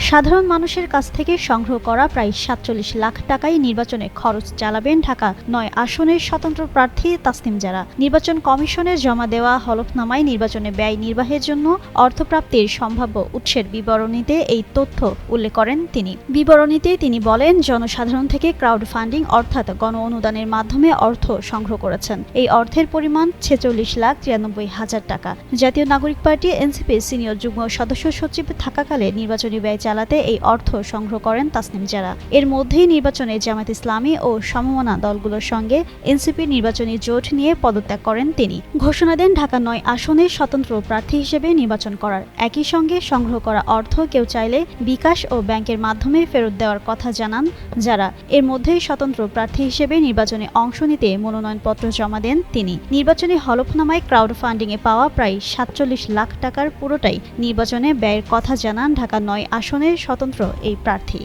সাধারণ মানুষের কাছ থেকে সংগ্রহ করা প্রায় ৪৭ লাখ টাকায় নির্বাচনে খরচ চালাবেন ঢাকা ৯ আসনের স্বতন্ত্র প্রার্থী তাসনিম জারা। নির্বাচন কমিশনে জমা দেওয়া হলফনামায় নির্বাচনে ব্যয় নির্বাহের জন্য অর্থপ্রাপ্তির সম্ভাব্য উৎসের বিবরণীতে এই তথ্য উল্লেখ করেন তিনি। বিবরণীতে তিনি বলেন, জনসাধারণ থেকে ক্রাউড ফান্ডিং অর্থাৎ গণ অনুদানের মাধ্যমে অর্থ সংগ্রহ করেছেন। এই অর্থের পরিমাণ ৪৬,৯৩,০০০ টাকা। জাতীয় নাগরিক পার্টি এনসিপি সিনিয়র যুগ্ম সদস্য সচিব থাকাকালে নির্বাচনী ব্যয় চালাতে এই অর্থ সংগ্রহ করেন তাসনিম জারা। এর মধ্যেই নির্বাচনে জামায়াত ইসলামী ও সমমনা দলগুলোর সঙ্গে এনসিপির নির্বাচনী জোট নিয়ে পদত্যাগ করেন তিনি। ঘোষণা দেন ঢাকা ৯ আসনে স্বতন্ত্র প্রার্থী হিসেবে নির্বাচন করার। একই সঙ্গে সংগ্রহ করা অর্থ কেউ চাইলে বিকাশ ও ব্যাংকের মাধ্যমে ফেরত দেওয়ার কথা জানান যারা। এর মধ্যেই স্বতন্ত্র প্রার্থী হিসেবে নির্বাচনে অংশ নিতে মনোনয়নপত্র জমা দেন তিনি। নির্বাচনী হলফনামায় ক্রাউড ফান্ডিংয়ে পাওয়া প্রায় ৪৭ লাখ টাকার পুরোটাই নির্বাচনে ব্যয়ের কথা জানান ঢাকা ৯ আসনের স্বতন্ত্র এই প্রার্থী।